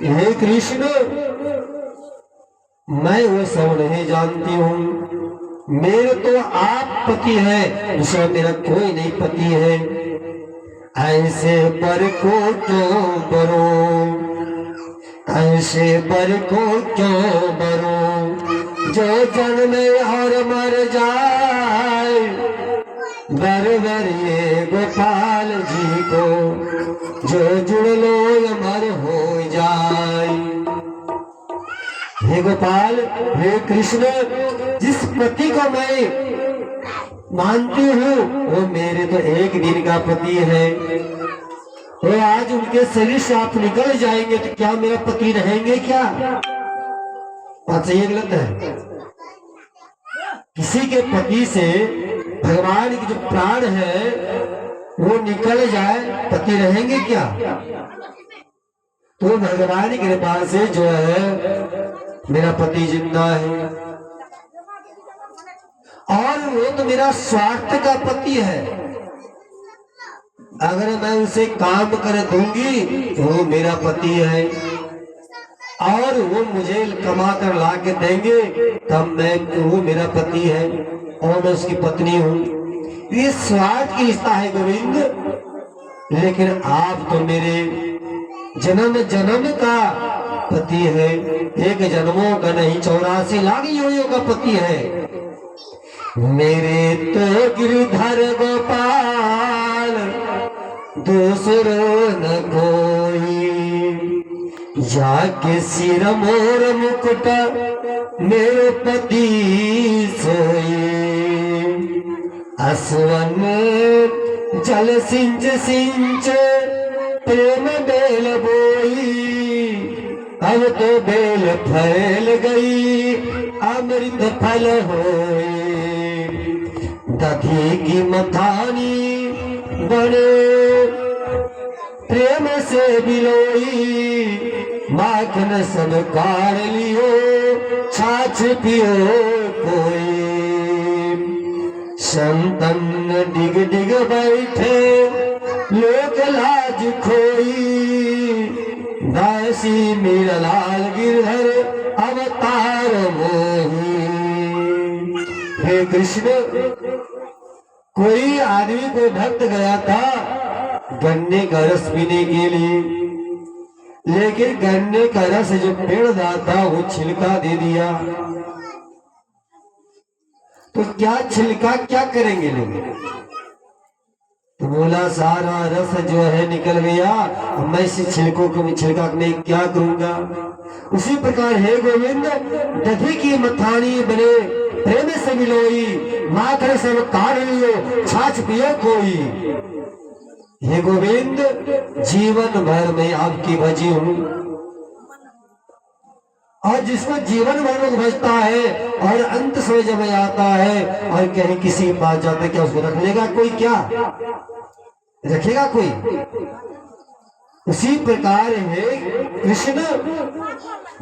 हे कृष्ण, मैं वो सब नहीं जानती हूँ, मेरे तो आप पति है, दूसरा मेरा कोई नहीं पति है। ऐसे बर को क्यों बरो, ऐसे बर को क्यों बरो, जो जन्मे और मर जाए, बर बर ये गोपाल जी को, जो जुड़ लो अमर हो जाए। हे गोपाल, हे कृष्ण, जिस पति को मैं मानती हूँ वो मेरे तो एक दिन का पति है, और आज उनके शरीर से आप निकल जाएंगे तो क्या मेरा पति रहेंगे क्या? बात सही है गलत है? किसी के पति से भगवान की जो प्राण है वो निकल जाए, पति रहेंगे क्या? तो भगवान की कृपा से जो है मेरा पति जिंदा है, और वो तो मेरा स्वार्थ का पति है। अगर मैं उसे काम कर दूंगी तो वो मेरा पति है, और वो मुझे कमा कर ला के देंगे तब मैं, वो मेरा पति है और मैं उसकी पत्नी हूँ। ये स्वार्थ की रिश्ता है गोविंद। लेकिन आप तो मेरे जन्म जन्म का पति है, एक जन्मों का नहीं 84 लाख योनियों का पति है। मेरे तो गिरधर गोपाल दूसरो न कोई, जाके सिर मोर मुकुट मेरे पति सोई। असवन जल सिंच सिंच प्रेम बेल बोई, अब तो बेल फैल गई अमृत फल होई। दधी की मथानी बड़े प्रेम से बिलोई, माखन सब कार लियो छाछ पियो कोई। संतन डिग डिग बैठे लोक लाज खोई, दासी मेरा लाल गिरधर अवतार मोही। हे कृष्ण, कोई आदमी को भक्त गया था गन्ने का रस पीने के लिए, लेकिन गन्ने का रस जो पेड़ था वो छिलका दे दिया। तो क्या छिलका क्या करेंगे लोग? तो बोला सारा रस जो है निकल गया, मैं इस छिलकों को छिलका में क्या करूंगा? उसी प्रकार हे गोविंद, दधी की मथानी बने प्रेम से मिलोई, माखन सब काढ़ लियो छाछ पियो कोई। हे गोविंद, जीवन भर में आपकी भजी हूँ, और जिसको जीवन भर में भजता है और अंत समय जब आता है और कहीं किसी के पास जाता है, क्या उसको रख लेगा कोई? क्या रखेगा कोई? उसी प्रकार है कृष्ण,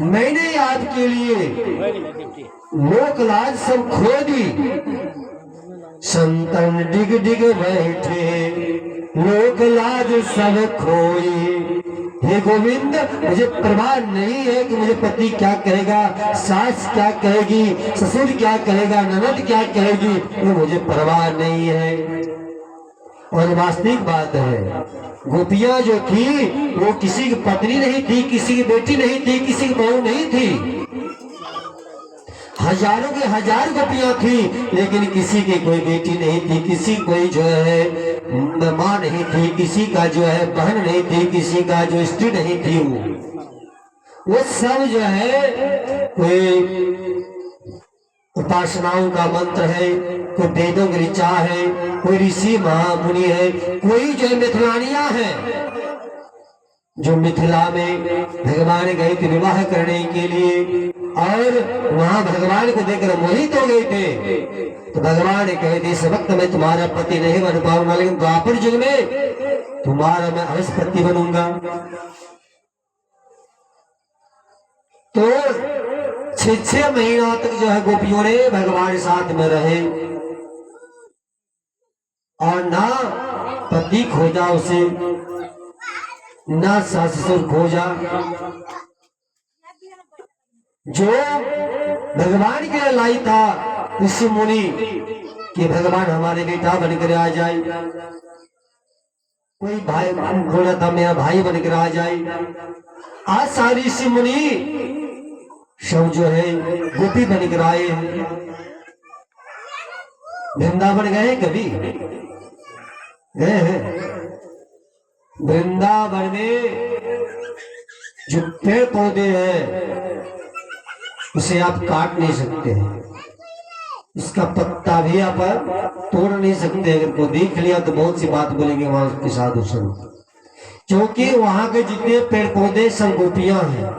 मैंने आपके लिए लोकलाज सब खो दी। संतन डिग डिग बैठे लोकलाज सब खोई। हे गोविंद, मुझे परवाह नहीं है कि मुझे पति क्या कहेगा, सास क्या कहेगी, ससुर क्या कहेगा, ननद क्या कहेगी, वो मुझे परवाह नहीं है। और वास्तविक बात है, गोपियां जो थी वो किसी की पत्नी नहीं थी, किसी की बेटी नहीं थी, किसी की बहू नहीं थी। हजारों के हजार गोपियां थी, लेकिन किसी की कोई बेटी नहीं थी, किसी कोई जो है माँ नहीं थी, किसी का जो है बहन नहीं थी, किसी का जो स्त्री नहीं थी। वो सब जो है कोई उपासनाओं का मंत्र है, कोई वेदों की ऋचा है, कोई ऋषि महामुनि है, कोई जो मिथिलानिया है, जो मिथिला में भगवान गए थे विवाह करने के लिए, और वहां भगवान को देखकर मोहित हो गए थे। तो भगवान ने कहे थे, इस वक्त मैं तुम्हारा पति नहीं बन पाऊंगा, लेकिन द्वापर युग में तुम्हारा मैं अवश्य पति बनूंगा। तो 6 महीना तक जो है गोपियों ने भगवान साथ में रहे, और ना पति खोजा उसे, ना सास ससुर खोजा, जो भगवान के लिए लाई था ऋषि मुनि कि भगवान हमारे बेटा बनकर आ जाए, कोई भाई बोला था मेरा भाई बनकर आ जाए। आज सारी ऋषि मुनि सब जो है गोपी बनकर आए हैं। वृंदावन गए कभी गए हैं? वृंदावन में जो पेड़ पौधे हैं उसे आप काट नहीं सकते हैं, इसका पत्ता भी आप तोड़ नहीं सकते। अगर को देख लिया तो बहुत सी बात बोलेंगे वहां के साधु संत, क्योंकि वहां के जितने पेड़ पौधे सब गोपियां हैं।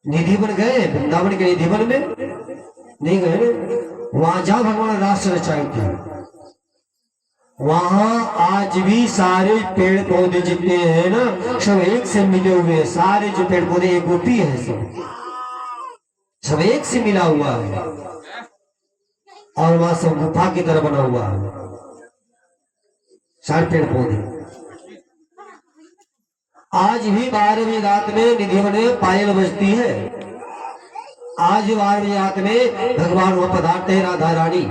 निधि बन गए वृंदावन के निधि वन में नहीं गए, वहां जहां भगवान रास रचाई थी वहां आज भी सारे पेड़ पौधे जितने हैं ना सब एक से मिले हुए हैं। सारे जो पेड़ पौधे एक गोपी है, सब एक से मिला हुआ है और वहां सब गुफा की तरह बना हुआ है सारे पेड़ पौधे। आज भी 12वीं रात में निधिवन में पायल बजती है। आज 12वीं रात में भगवान वहां पधारते हैं, राधा रानी।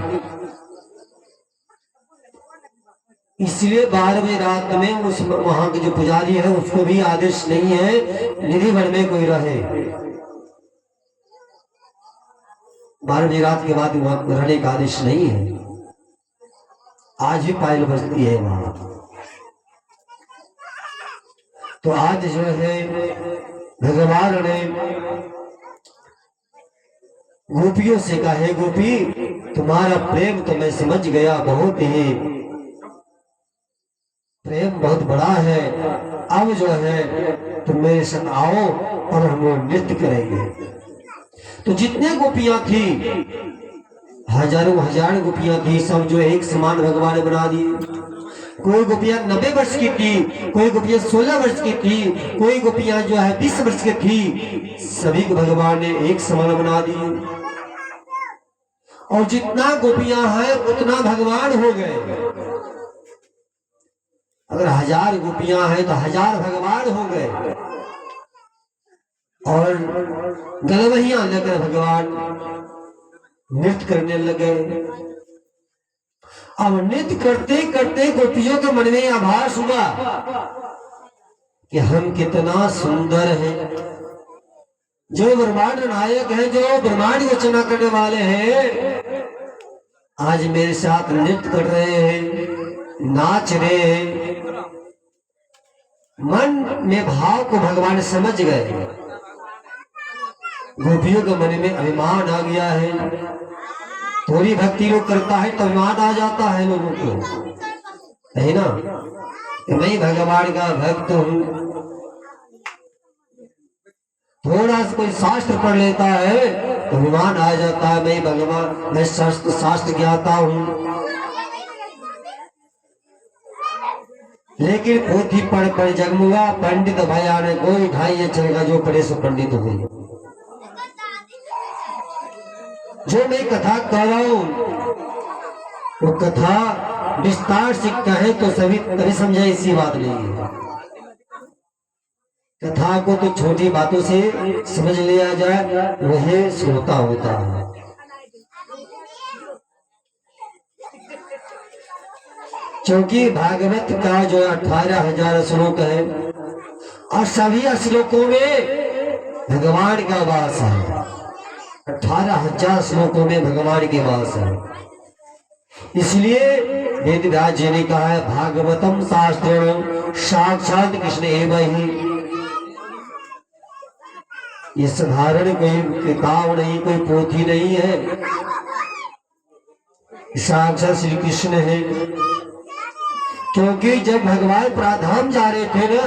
इसलिए 12वीं रात में उस वहां के जो पुजारी है उसको भी आदेश नहीं है निधि वन में कोई रहे। 12वीं रात के बाद वहां रहने का आदेश नहीं है। आज भी पायल बजती है वहां। तो आज जो है भगवान ने गोपियों से कहा, है गोपी तुम्हारा प्रेम तो मैं समझ गया, बहुत ही प्रेम बहुत बड़ा है। अब जो है तुम मेरे संग आओ और हम नृत्य करेंगे। तो जितने गोपियां थी, हजारों हजार गोपियां थी, सब जो एक समान भगवान ने बना दी। कोई गोपियां 90 वर्ष की थी, कोई गोपियां 16 वर्ष की थी, कोई गोपियां जो है 20 वर्ष की थी। सभी को भगवान ने एक समान बना दी। और जितना गोपियां हैं उतना भगवान हो गए। अगर 1000 गोपियां हैं तो 1000 भगवान हो गए। और गलवहियां लेकर भगवान नृत्य करने लगे। अब नृत्य करते करते गोपियों के मन में आभास हुआ कि हम कितना सुंदर हैं। जो ब्रह्मांड नायक है, जो ब्रह्मांड की रचना करने वाले हैं, आज मेरे साथ नृत्य कर रहे हैं, नाच रहे हैं। मन में भाव को भगवान समझ गए। गोपियों के मन में अभिमान आ गया है। थोड़ी भक्ति लोग करता है तो अभिमान आ जाता है लोगों को, है ना, कि मैं भगवान का भक्त हूँ। थोड़ा सा कोई शास्त्र पढ़ लेता है तो अभिमान आ जाता है, मैं भगवान, मैं शास्त्र ज्ञाता हूँ। लेकिन पोथी पढ़ जगमुआ पंडित भया ने कोई ढाई चलेगा, जो पढ़े सो पंडित हुए। जो मैं कथा कह रहा हूं वो कथा विस्तार से कहे तो सभी तभी समझे, इसी बात नहीं है। कथा को तो छोटी बातों से समझ लिया जाए, वही श्रोता होता है। क्योंकि भागवत का जो 18,000 श्लोक है और सभी श्लोकों में भगवान का वास है। 18,000 श्लोकों में भगवान के वास है। इसलिए वेदव्यास जी ने कहा है, भागवतम शास्त्र साक्षात कृष्ण एवं ही। ये साधारण कोई किताब नहीं, कोई पोथी नहीं है, साक्षात श्री कृष्ण है। क्योंकि जब भगवान प्राधाम जा रहे थे ना,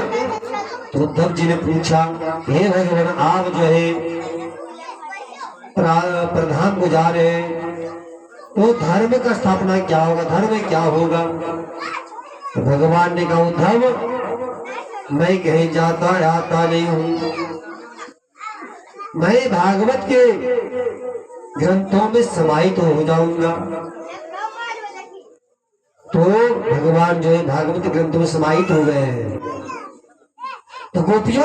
तो उद्धव जी ने पूछा, हे भगवान आप जो है प्रधान को जा रहे हैं तो धर्म का स्थापना क्या होगा, धर्म क्या होगा? तो भगवान ने कहा, उद्धव मैं कहीं जाता आता नहीं हूं, मैं भागवत के ग्रंथों में समाहित हो जाऊंगा। तो भगवान जो है भागवत ग्रंथों में समाहित हो गए हैं। तो गोपियों